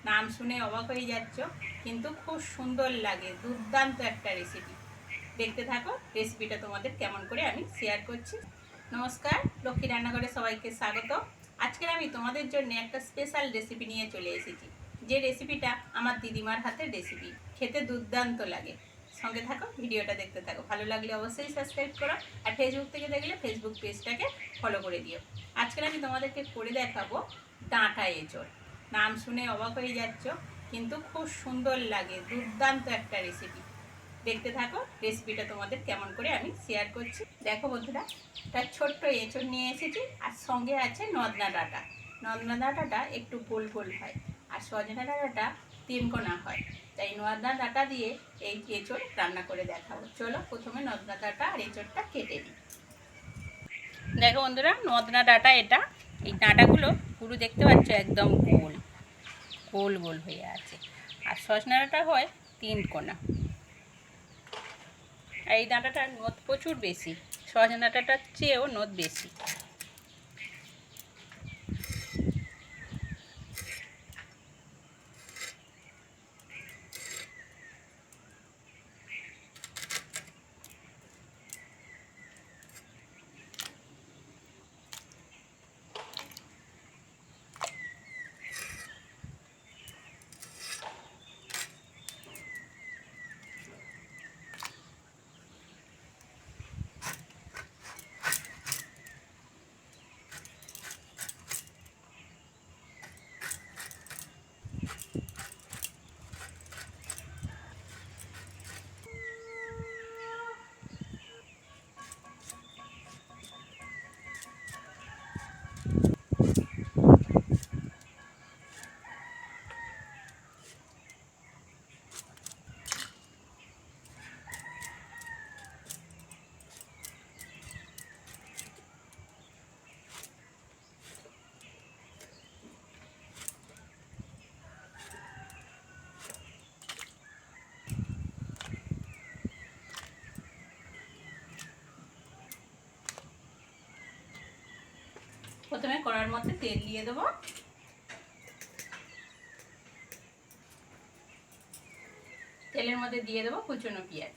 নাম শুনে অবাক হয়ে যাচ্ছ, কিন্তু খুব সুন্দর লাগে। দুর্দান্ত একটা রেসিপি। দেখতে থাকো রেসিপিটা তোমাদের কেমন করে আমি শেয়ার করছি। নমস্কার, লক্ষ্মী রান্নাঘরে সবাইকে স্বাগত। আজকে আমি তোমাদের জন্য একটা স্পেশাল রেসিপি নিয়ে চলে এসেছি। যে রেসিপিটা আমার দিদিমার হাতের রেসিপি, খেতে দুর্দান্ত লাগে। সঙ্গে থাকো, ভিডিওটা দেখতে থাকো। ভালো লাগলে অবশ্যই সাবস্ক্রাইব করো, আর ফেসবুক থেকে দেখলে ফেসবুক পেজটাকে ফলো করে দিও। আজকে আমি তোমাদেরকে করে দেখাবো ডাঁটা এঁচড়। নাম শুনে অবাক হয়ে যাচ্ছ, কিন্তু খুব সুন্দর লাগে। দুর্দান্ত একটা রেসিপি। দেখতে থাকো রেসিপিটা তোমাদের কেমন করে আমি শেয়ার করছি। দেখো বন্ধুরা, একটা ছোট্ট এঁচড় নিয়ে এসেছি, আর সঙ্গে আছে নদনা ডাঁটা। নদনা ডাঁটাটা একটু গোল গোল হয়, আর সজনা ডাঁটাটা তিনকোনা হয়। তাই নদনা ডাঁটা দিয়ে এই এঁচড় রান্না করে দেখাবো। চলো প্রথমে নদনা ডাঁটা আর এঁচড়টা কেটে নিই। দেখো বন্ধুরা, নদনা ডাঁটা এটা, এই ডাঁটাগুলো পুরো দেখতে পাচ্ছ একদম গোল গোল গোল হয়ে আছে। আর সজনা ডাঁটা হয় তিনকোনা। এই ডাঁটাটার নদ প্রচুর বেশি, সজনা ডাঁটার চেয়েও নদ বেশি। প্রথমে কড়ার মধ্যে তেল দিয়ে দেবো। তেলের মধ্যে দিয়ে দেবো কুচনো পেঁয়াজ।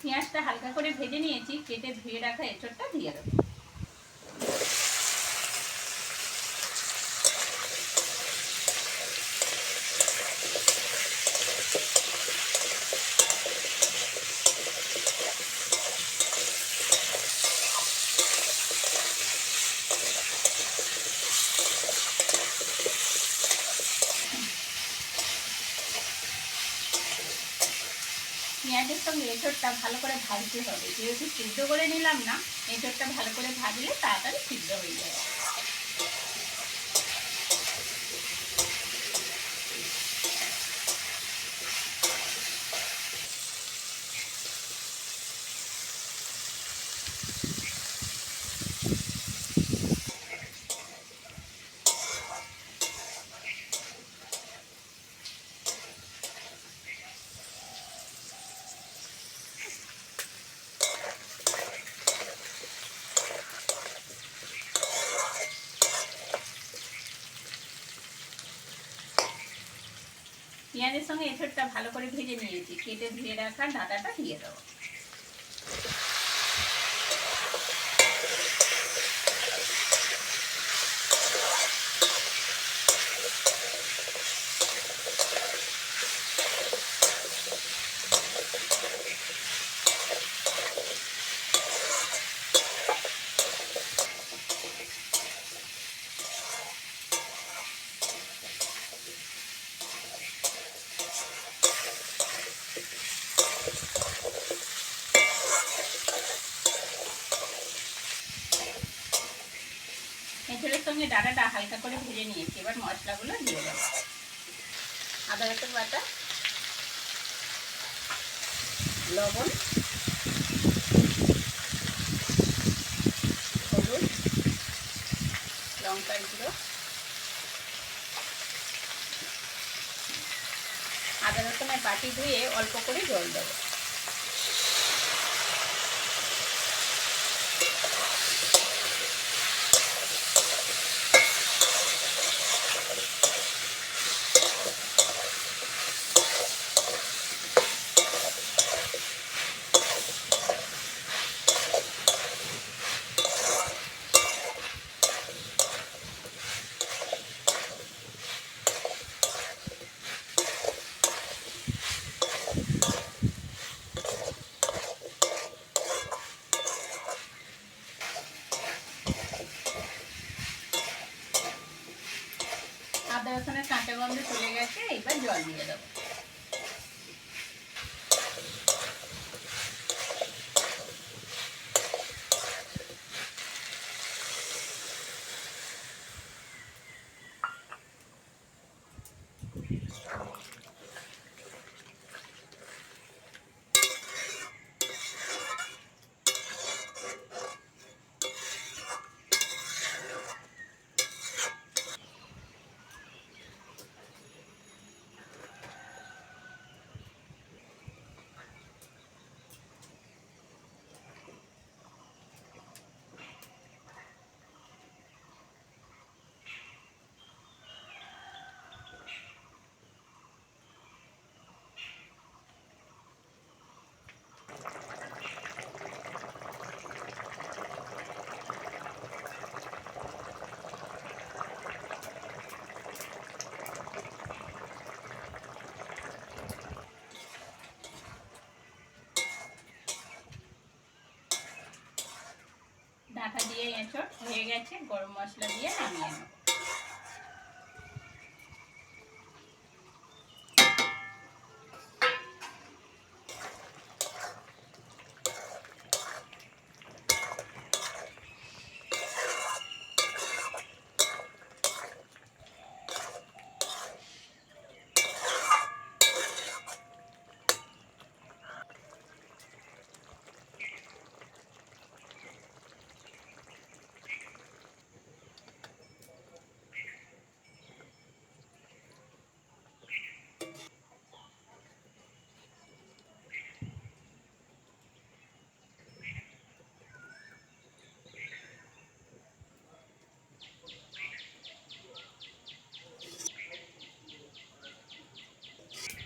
পেঁয়াজটা হালকা করে ভেজে নিয়েছি, কেটে ধুয়ে রাখা এঁচড়টা দিয়ে দেবো। পেঁয়াজের সঙ্গে এঁচড়টা ভালো করে ভাজতে হবে, যেহেতু সিদ্ধ করে নিলাম না, এঁচড়টা ভালো করে ভাজলে তাড়াতাড়ি সিদ্ধ হয়ে যাবে। পেঁয়াজের সঙ্গে এঁচড়টা ভালো করে ভেজে নিয়েছি, কেটে ধুয়ে রাখা ডাঁটাটা দিয়ে দেবো। এঁচড়ের সঙ্গে ডাঁটাটা হালকা করে ভেজে নিয়েছি, এবার মশলাগুলো দিয়ে দেবো। আদা রসুন বাটা, লবণ, হলুদ, লঙ্কার গুঁড়ো, আদা রসুনের বাটি ধুয়ে অল্প করে জল দেবো। আদা রসুনের কাঁচা গন্ধ চলে গেছে, এবার জল দিয়ে দেবো। ঢাকা দিয়ে এঁচড় হয়ে গেছে, গরম মশলা দিয়ে নামিয়ে নেব।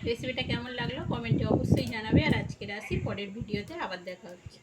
রেসিপিটা কেমন লাগলো কমেন্টে অবশ্যই জানাবে। আর আজকের আসি, পরের ভিডিওতে আবার দেখা হচ্ছে।